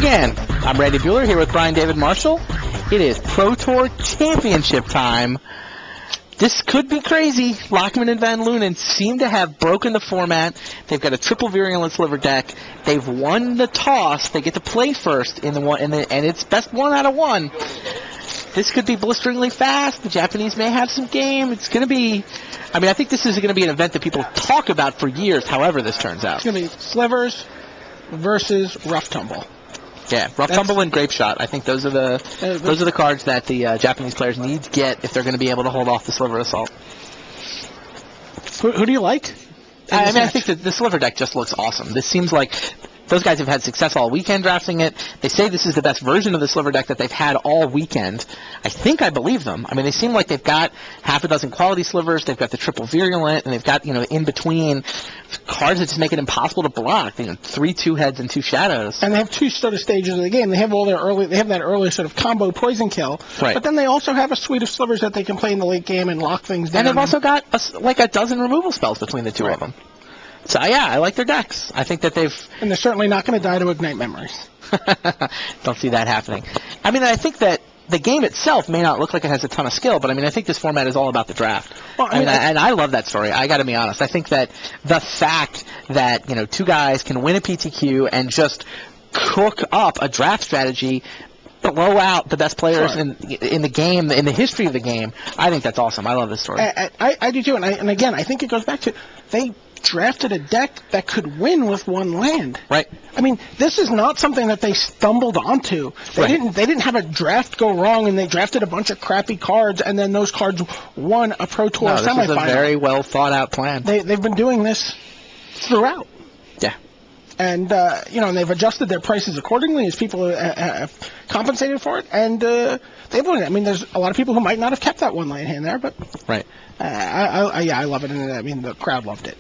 again. I'm Randy Bueller here with Brian David Marshall. It is Pro Tour Championship time. This could be crazy. Lockman and Van Lunen seem to have broken the format. They've got a triple virulent sliver deck. They've won the toss. They get to play first in the one, and it's best 1 out of 1. This could be blisteringly fast. The Japanese may have some game. It's going to be... I mean, I think this is going to be an event that people talk about for years, however this turns out. It's going to be Slivers versus Rough Tumble. Yeah, Rough Tumble and Grape Shot. I think those are the cards that the Japanese players need to get if they're going to be able to hold off the Sliver Assault. Who do you like? I think that the Sliver deck just looks awesome. This seems like those guys have had success all weekend drafting it. They say this is the best version of the Sliver deck that they've had all weekend. I think I believe them. I mean, they seem like they've got half a dozen quality slivers. They've got the triple virulent, and they've got, in between cards that just make it impossible to block. 3 2-heads and 2 shadows. And they have 2 sort of stages of the game. They have that early sort of combo poison kill. Right. But then they also have a suite of slivers that they can play in the late game and lock things down. And they've also got a dozen removal spells between the two of them. So, yeah, I like their decks. I think that they've... And they're certainly not going to die to Ignite Memories. Don't see that happening. I mean, I think that the game itself may not look like it has a ton of skill, but, I mean, I think this format is all about the draft. Well, and I love that story. I got to be honest. I think that the fact that, 2 guys can win a PTQ and just cook up a draft strategy, blow out the best players in the game, in the history of the game, I think that's awesome. I love this story. I do, too. And again, I think it goes back to... They drafted a deck that could win with 1 land. Right. I mean, this is not something that they stumbled onto. They didn't have a draft go wrong and they drafted a bunch of crappy cards and then those cards won a Pro Tour semifinal. This is a very well thought out plan. They've been doing this throughout. Yeah. And and they've adjusted their prices accordingly as people have compensated for it, and they've won it. I mean, there's a lot of people who might not have kept that 1 land hand there, but right. I love it, and I mean the crowd loved it.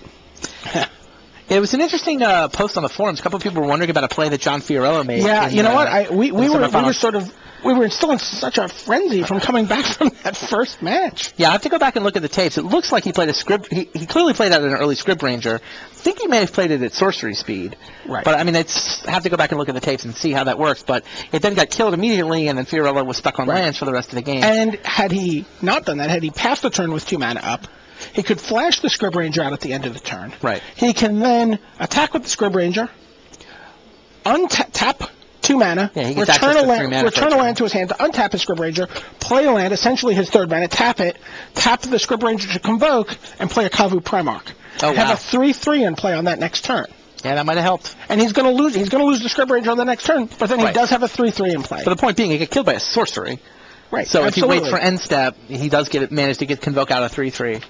It was an interesting post on the forums. A couple of people were wondering about a play that John Fiorello made. Yeah, you know what? We were still in such a frenzy from coming back from that first match. Yeah, I have to go back and look at the tapes. It looks like he played a script. He clearly played at an early Script Ranger. I think he may have played it at sorcery speed. Right. But I mean, I have to go back and look at the tapes and see how that works. But it then got killed immediately, and then Fiorello was stuck on lands for the rest of the game. And had he not done that, had he passed the turn with 2 mana up, he could flash the Scrib Ranger out at the end of the turn. Right. He can then attack with the Scrib Ranger, tap 2 mana, return a land to his hand to untap his Scrib Ranger, play a land, essentially his 3rd mana, tap the Scrib Ranger to convoke, and play a Kavu Primarch. Have a 3/3 in play on that next turn. Yeah, that might have helped. And he's going to lose. He's going to lose the Scrib Ranger on the next turn, but then he does have a 3/3 in play. But the point being, he get killed by a sorcery. Right. So if he waits for end step, he does manage to get convoke out a 3/3.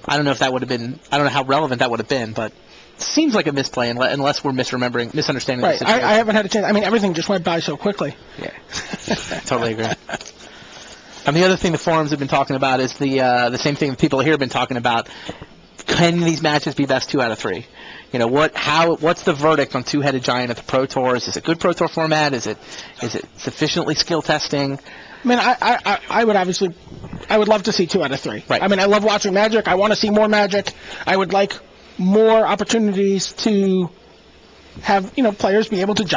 I don't know if that would have been. I don't know how relevant that would have been, but it seems like a misplay unless we're misunderstanding the situation. I haven't had a chance. I mean, everything just went by so quickly. Yeah, totally agree. And the other thing the forums have been talking about is the same thing people here have been talking about. Can these matches be best 2 out of 3? What's the verdict on 2-headed giant at the Pro Tours? Is it good Pro Tour format? Is it sufficiently skill testing? I mean, I would love to see 2 out of 3. Right. I mean, I love watching Magic. I want to see more Magic. I would like more opportunities to have, players be able to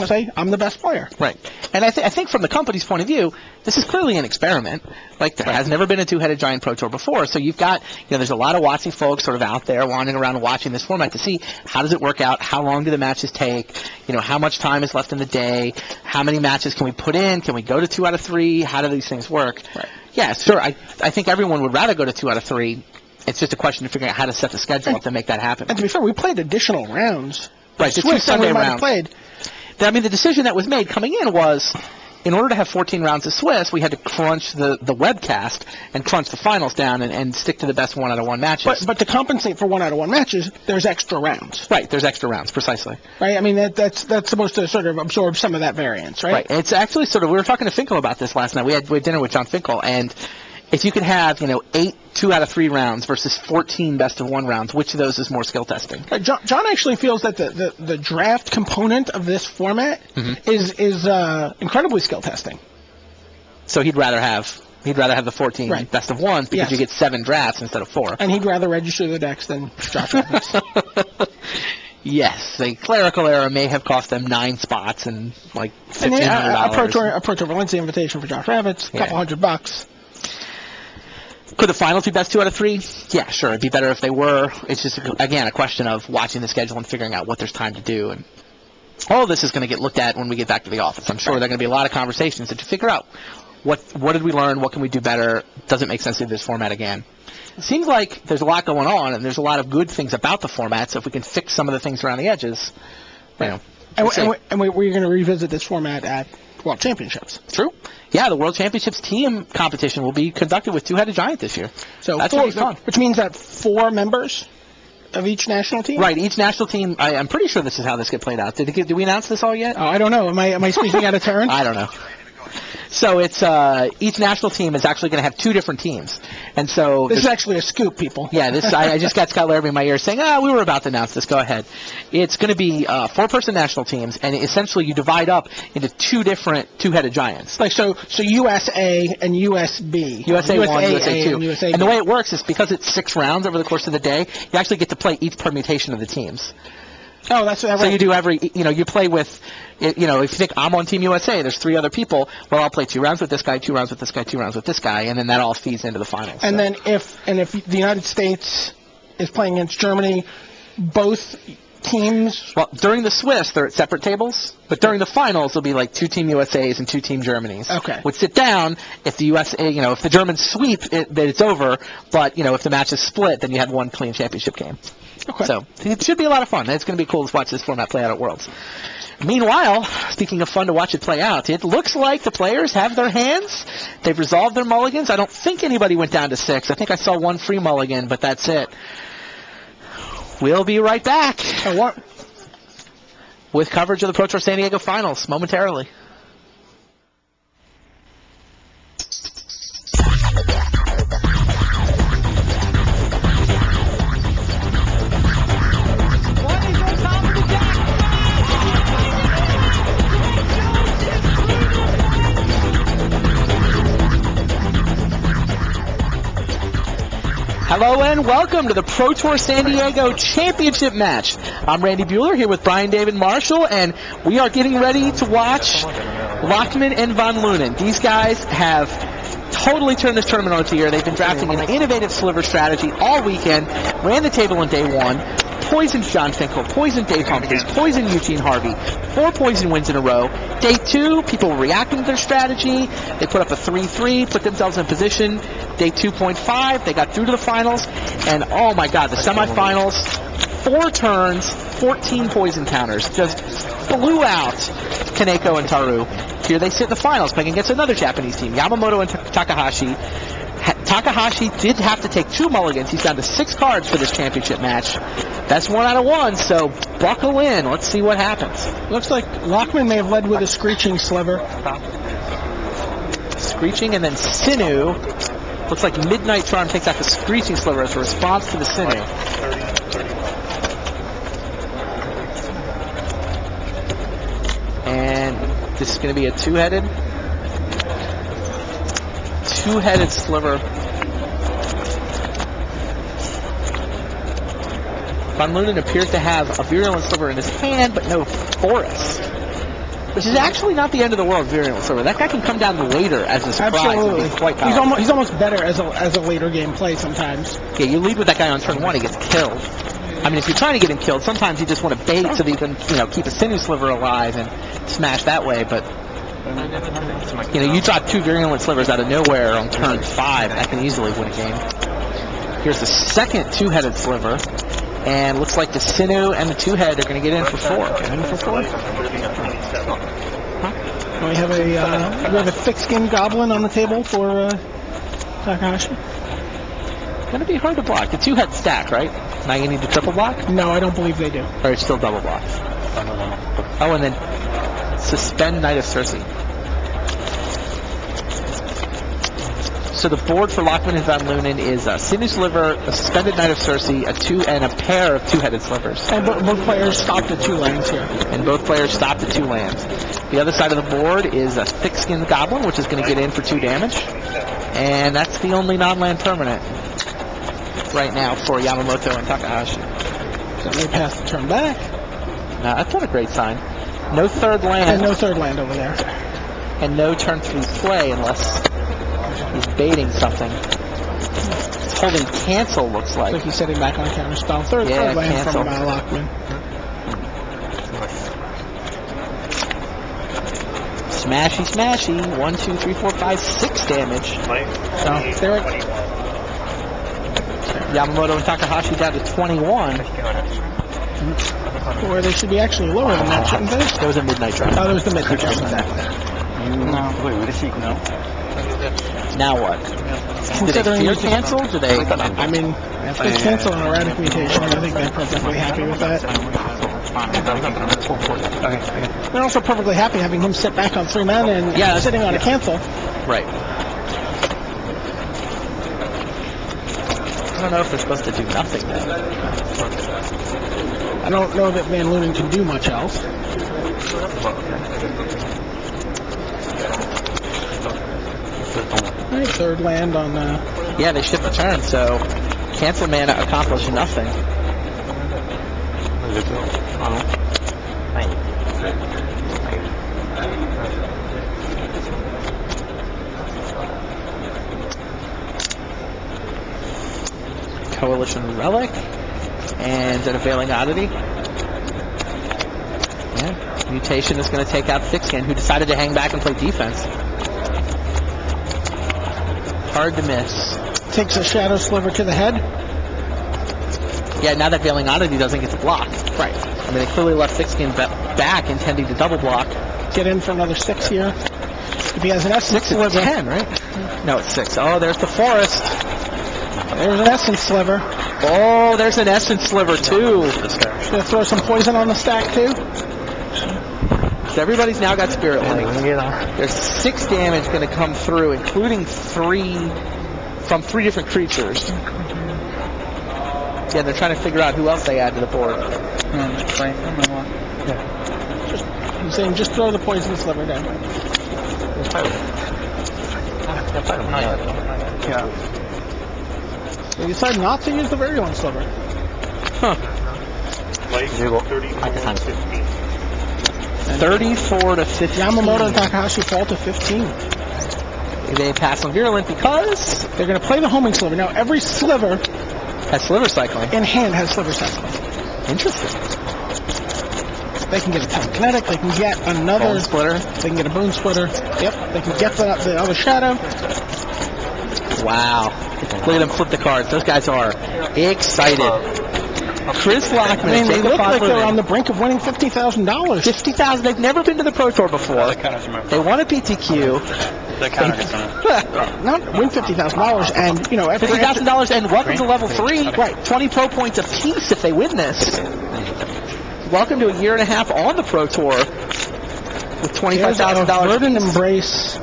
say, I'm the best player. Right. And I think from the company's point of view, this is clearly an experiment. Like, there has never been a 2-headed giant Pro Tour before, so you've got, there's a lot of WotC folks sort of out there wandering around watching this format to see how does it work out, how long do the matches take, how much time is left in the day, how many matches can we put in, can we go to 2 out of 3, how do these things work? Right. Yeah, sure, I think everyone would rather go to 2 out of 3. It's just a question of figuring out how to set the schedule up to make that happen. And to be fair, we played additional rounds. Right, the 2 Sunday rounds. I mean, the decision that was made coming in was, in order to have 14 rounds of Swiss, we had to crunch the webcast and crunch the finals down and stick to the best 1 out of 1 matches. But to compensate for 1 out of 1 matches, there's extra rounds. Right, there's extra rounds, precisely. Right, I mean, that's supposed to sort of absorb some of that variance, right? Right, it's actually sort of, we were talking to Finkel about this last night. We had dinner with John Finkel, and if you could have, 8 2 out of 3 rounds versus 14 best of 1 rounds, which of those is more skill testing? John actually feels that the draft component of this format is incredibly skill testing. So he'd rather have the 14 best of 1s because you get 7 drafts instead of 4. And he'd rather register the decks than Josh Roberts. Yes, the clerical error may have cost them 9 spots and like $1,500. A Pro Tour Valencia invitation for Josh Ravitz, a couple $100. Could the finals be best 2 out of 3? Yeah, sure. It'd be better if they were. It's just, again, a question of watching the schedule and figuring out what there's time to do. And all of this is going to get looked at when we get back to the office. I'm sure there are going to be a lot of conversations to figure out what did we learn, what can we do better, does it make sense to do this format again. It seems like there's a lot going on, and there's a lot of good things about the format, so if we can fix some of the things around the edges, you know. And we're going to revisit this format at World Championships. True. Yeah, the World Championships team competition will be conducted with Two-Headed Giant this year. So that's going to be fun. Which means that 4 members of each national team? Right, each national team. I'm pretty sure this is how this gets played out. Did we announce this all yet? Oh, I don't know. Am I speaking out of turn? I don't know. So it's each national team is actually going to have 2 different teams, and so this is actually a scoop, people. Yeah, this I just got Scott Larrabee in my ear saying, we were about to announce this. Go ahead. It's going to be 4-person national teams, and essentially you divide up into 2 different Two-Headed Giants. Like so USA and USB. USA 1, USA 2. And the way it works is because it's 6 rounds over the course of the day, you actually get to play each permutation of the teams. Oh, that's what so you do you play with, if you think I'm on Team USA, there's 3 other people, well, I'll play 2 rounds with this guy, 2 rounds with this guy, 2 rounds with this guy, and then that all feeds into the finals. And then if the United States is playing against Germany, both teams... Well, during the Swiss, they're at separate tables, but during the finals, there'll be like 2 Team USAs and 2 Team Germanys. Okay. Would sit down, if the USA, if the Germans sweep, then it's over, but, if the match is split, then you have 1 clean championship game. Okay. So it should be a lot of fun. It's going to be cool to watch this format play out at Worlds. Meanwhile, speaking of fun to watch it play out, it looks like the players have their hands. They've resolved their mulligans. I don't think anybody went down to 6. I think I saw 1 free mulligan, but that's it. We'll be right back with coverage of the Pro Tour San Diego Finals momentarily. Hello and welcome to the Pro Tour San Diego Championship match. I'm Randy Buehler here with Brian David Marshall, and we are getting ready to watch Lockman and Von Lunen. These guys have totally turned this tournament on its ear. They've been drafting an innovative sliver strategy all weekend, ran the table on day 1, poisoned John Finkel, poisoned Dave Humphries, poisoned Eugene Harvey, 4 poison wins in a row. Day 2, people were reacting to their strategy. They put up a 3-3, put themselves in position. Day 2.5, they got through to the finals, and oh my god, the semifinals, 4 turns, 14 poison counters, just blew out Kaneko and Taru. Here they sit in the finals, playing against another Japanese team, Yamamoto and Takahashi. Takahashi did have to take 2 mulligans. He's down to 6 cards for this championship match. That's 1 out of 1, so buckle in. Let's see what happens. Looks like Lockman may have led with a Screeching Sliver. Screeching, and then Sinu. Looks like Midnight Charm takes out the Screeching Sliver as a response to the Sinu. And this is going to be a 2-headed Sliver. Von Lunen appears to have a Virulent Sliver in his hand, but no Forest. Which is actually not the end of the world, Virulent Sliver. That guy can come down later as a surprise. Absolutely. And be quite powerful. He's almost better as a later game play sometimes. Yeah, you lead with that guy on turn 1, he gets killed. I mean, if you're trying to get him killed, sometimes you just want to bait so that you can, keep a Sinu Sliver alive and smash that way, but you drop 2 Virulent Slivers out of nowhere on turn 5, that can easily win a game. Here's the second 2-headed Sliver, and looks like the Sinu and the 2-head are going to get in for 4. Get in for 4? We have a thick-skinned goblin on the table for Takahashi. Going to be hard to block. The 2-head stack, right? Now you need to triple block? No, I don't believe they do. Or it's still double block? Oh, and then suspend Knight of Circe. So the board for Lockman and Von Lunen is a Sinu Sliver, a suspended Knight of Circe, a 2, and a pair of 2-headed Slivers. And both players stopped at 2 lands here. And both players stopped at 2 lands. The other side of the board is a thick-skinned Goblin, which is going to get in for 2 damage. And that's the only non-land permanent right now for Yamamoto and Takahashi. So they pass the turn back. No, that's not a great sign. No third land. And no third land over there. And no turn 3 play unless he's baiting something. He's holding cancel, looks like. Like he's sitting back on a counter spell. Third land cancel. From Lockman. Smashy, smashy. 1, 2, 3, 4, 5, 6 damage. So, there it is. Yamamoto and Takahashi down to 21. Or they should be actually lower than that, shouldn't they? There was a midnight draft. Oh, there was the midnight draft. No. Now what? Do they fear cancel? Do they? I mean, if they cancel an erratic mutation, I think they're perfectly happy with that. They're also perfectly happy having him sit back on 3 mana and sitting on a cancel. Right. I don't know if they're supposed to do nothing then. I don't know that Van Lunen can do much else. Alright, third land on... Yeah, they shift the turn, so cancel mana accomplished nothing. Coalition Relic and an Availing Oddity. Yeah, mutation is going to take out Thickskin, who decided to hang back and play defense. Hard to miss. Takes a Shadow Sliver to the head. Yeah, now that Veiling Oddity doesn't get to block. Right. I mean, they clearly left Thickskin back, intending to double block. Get in for another 6 here. If he has an Essence Sliver. 10, right? No, it's 6. Oh, there's the Forest. There's an Essence Sliver. Oh, there's an Essence Sliver, too. Gonna throw some poison on the stack, too. So everybody's now got Spirit Link. There's 6 damage going to come through, including 3 from 3 different creatures. Yeah, they're trying to figure out who else they add to the board. I'm saying just throw the Poison Sliver down. Yeah. They decide not to use the Virulent Sliver. Huh. 34 to 15. Yamamoto and Takahashi fall to 15. They pass on Virulent because they're going to play the Homing Sliver. Now, every Sliver has Sliver Cycling. In hand has Sliver Cycling. Interesting. They can get a Telekinetic. They can get another Bone Splitter. They can get a Bone Splitter. Yep. They can get the other Shadow. Wow. Look at them flip the cards. Those guys are excited. Chris Lockman, I mean, they look like they're on the brink of winning $50,000. $50,000. They've never been to the Pro Tour before. They won a PTQ. Not win $50,000 and, you know, $50,000 and welcome to level 3. Right. 20 pro points apiece if they win this. Welcome to a year and a half on the Pro Tour with $25,000. Verdant Embrace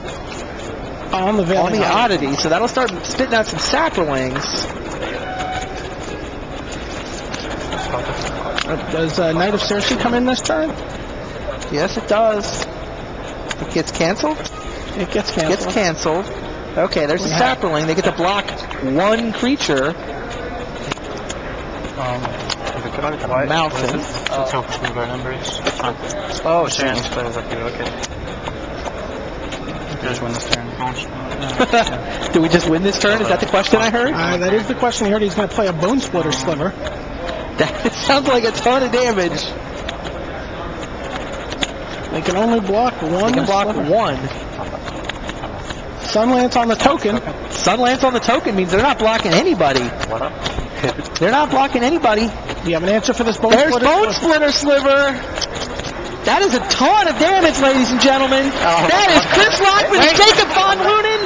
on the Veiling Oddity. So that'll start spitting out some Saprolings. Does Knight of Circe come in this turn? Yes, it does. It gets canceled? It gets canceled. Gets canceled. Okay, there's a Saproling. They get to block 1 creature. Mountain. Oh, shit. Just win this turn. Do we just win this turn? Is that the question I heard? That is the question I heard. He's going to play a Bone Splitter Sliver. That sounds like a ton of damage. They can only block 1. They can block Sliver. 1. Sunlance on the token. Sunlance on the token means they're not blocking anybody. They're not blocking anybody. Do you have an answer for this Bone Splitter? Splitter? There's Bone Splitter Sliver. That is a ton of damage, ladies and gentlemen. That is Chris Lockman and Jacob Von Lunen.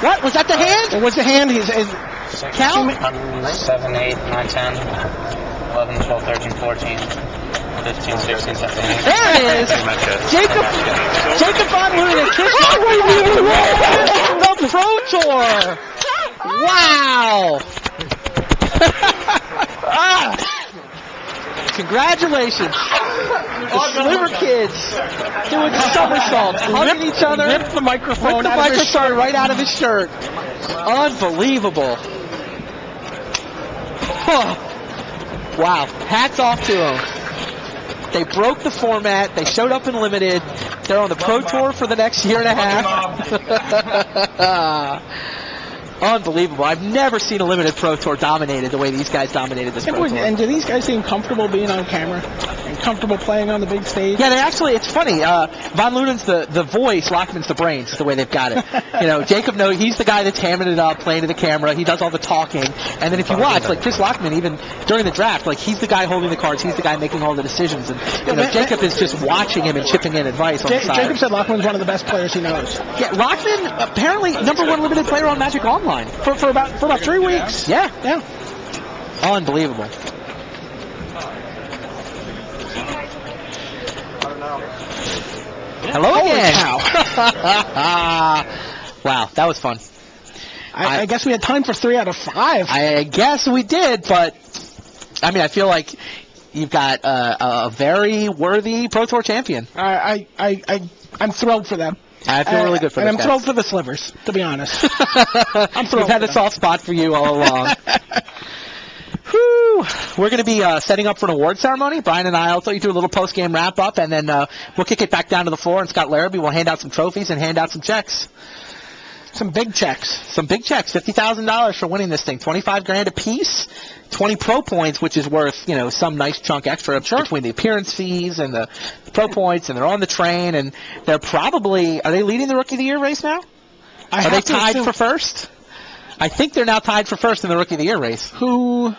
What? Was that the hand? What's the hand? Count? 7, 8, 9, 10, 11, 12, 13, 14, 15, 16, 17, 18. There it is. Jacob Von Lunen and Chris Lockman the Pro Tour. Wow. Congratulations. The Sliver kids doing somersaults, hugging each other. Rip the microphone right out of his shirt. Unbelievable. Wow. Hats off to him. They broke the format. They showed up in limited. They're on the Pro Tour for the next year and a half. Unbelievable. I've never seen a limited Pro Tour dominated the way these guys dominated this Pro Tour. And do these guys seem comfortable being on camera and comfortable playing on the big stage? Yeah, they actually, it's funny. Von Lunen's the voice, Lockman's the brains, is the way they've got it. Jacob, he's the guy that's hamming it up, playing to the camera. He does all the talking. And then if you watch, like Chris Lockman, even during the draft, like he's the guy holding the cards. He's the guy making all the decisions. And, Jacob is just watching him and chipping in advice on the side. Jacob said Lockman's one of the best players he knows. Yeah, Lockman, apparently #1 limited player on Magic Online. For about 3 weeks. Yeah. Unbelievable. Hello again. Wow, that was fun. I guess we had time for 3 out of 5. I guess we did, but I feel like you've got a very worthy Pro Tour champion. I'm thrilled for them. I feel really good for them. And I'm thrilled for the Slivers, to be honest. I'm thrilled. We've had a soft spot for you all along. Whew. We're going to be setting up for an award ceremony. Brian and I will do a little post-game wrap-up, and then we'll kick it back down to the floor, and Scott Larrabee will hand out some trophies and hand out some checks. Some big checks. $50,000 for winning this thing. $25,000 a piece. 20 pro points, which is worth, some nice chunk extra between the appearance fees and the pro points, and they're on the train, and they're probably, are they leading the Rookie of the Year race now? Are they tied for first? I think they're now tied for first in the Rookie of the Year race. Who?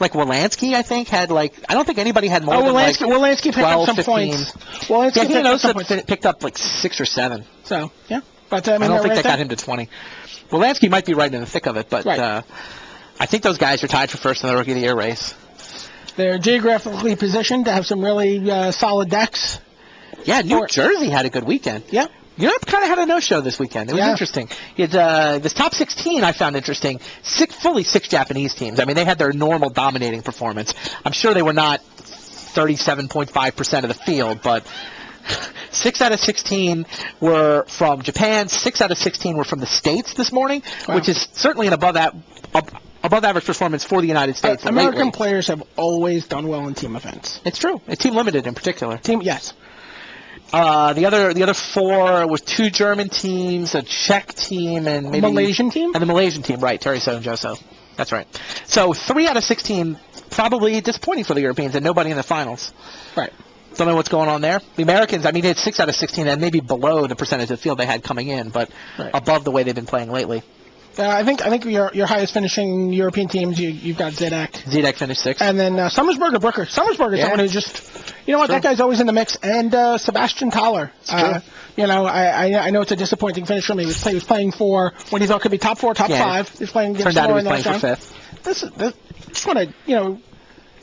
Like Wolanski, I think, had I don't think anybody had more than Wolanski picked 12, up some 15 points. Wolanski picked up like 6 or 7. So, yeah. But, I don't think that got him to 20. Wolanski might be right in the thick of it, but I think those guys are tied for first in the Rookie of the Year race. They're geographically positioned to have some really solid decks. Yeah, New Jersey had a good weekend. Yeah. Europe kind of had a no-show this weekend. It was interesting. This top 16 I found interesting. Fully 6 Japanese teams. They had their normal dominating performance. I'm sure they were not 37.5% of the field, but 6 out of 16 were from Japan. 6 out of 16 were from the States this morning, which is certainly an above average performance for the United States. American players have always done well in team events. It's true. Team limited in particular. Yes. The other 4 was 2 German teams, a Czech team, and maybe Malaysian team. And the Malaysian team, right? Terry So and Joso. That's right. So 3 out of 16, probably disappointing for the Europeans, and nobody in the finals. Right. Don't know what's going on there. The Americans, they had 6 out of 16, and maybe below the percentage of the field they had coming in, but above the way they've been playing lately. I think your highest finishing European teams, you've got Zedek. Zedek finished 6th. And then Summersberger Brooker. Summersberger is someone who's just, that guy's always in the mix. And Sebastian Thaler. I know it's a disappointing finish for me. He was playing for when he thought could be top 4, top 5. He was playing against Turned out he was playing for 5th. Just want to,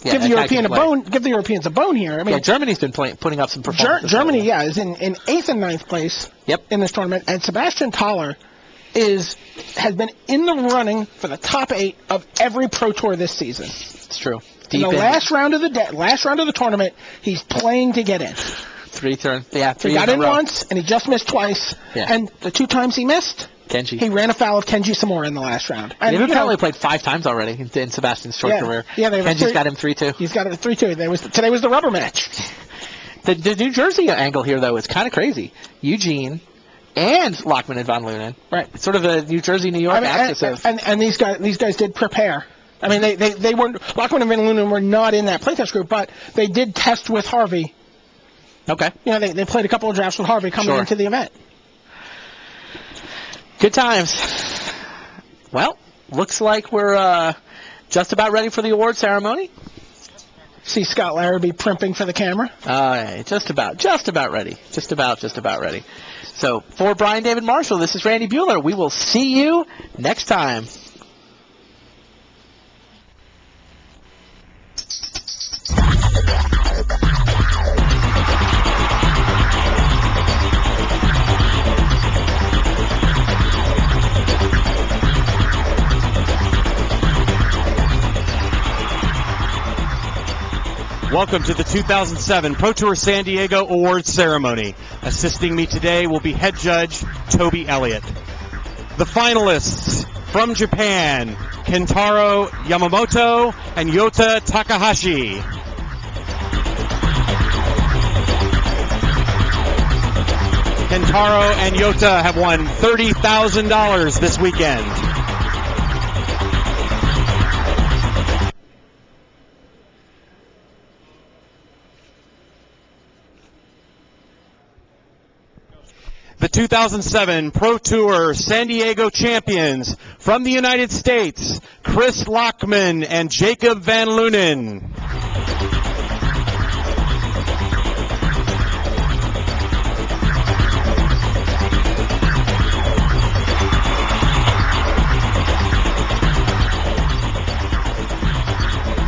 give the Europeans a bone here. Germany's been putting up some performances. Germany, is in 8th and 9th place in this tournament. And Sebastian Thaler has been in the running for the top 8 of every Pro Tour this season. It's true. In the last round of the tournament, he's playing to get in. 3 turns. Yeah, 3 He got in once, and he just missed twice. Yeah. And the 2 times he missed, Kenji. He ran afoul of Kenji Samura in the last round. And they've apparently played 5 times already in Sebastian's short career. Yeah, Kenji's got him 3-2. He's got him 3-2. Today was the rubber match. The New Jersey angle here, though, is kind of crazy. Eugene and Lockman and Von Lunen. Right. It's sort of a New Jersey-New York axis. And these guys did prepare. They weren't, Lockman and Van Lunen were not in that playtest group, but they did test with Harvey. Okay. They played a couple of drafts with Harvey coming into the event. Good times. Well, looks like we're just about ready for the award ceremony. See Scott Larrabee primping for the camera. Just about ready. Just about ready. So, for Brian David Marshall, this is Randy Buehler. We will see you next time. Welcome to the 2007 Pro Tour San Diego Awards Ceremony. Assisting me today will be head judge Toby Elliott. The finalists from Japan, Kentaro Yamamoto and Yota Takahashi. Kentaro and Yota have won $30,000 this weekend. The 2007 Pro Tour San Diego champions from the United States, Chris Lockman and Jacob Van Lunen.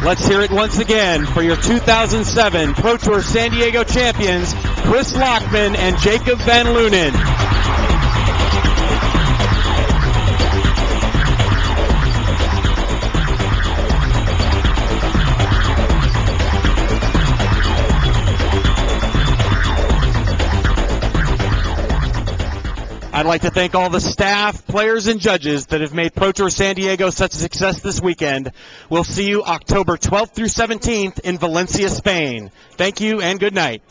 Let's hear it once again for your 2007 Pro Tour San Diego champions, Chris Lockman and Jacob Van Lunen. I'd like to thank all the staff, players, and judges that have made Pro Tour San Diego such a success this weekend. We'll see you October 12th through 17th in Valencia, Spain. Thank you and good night.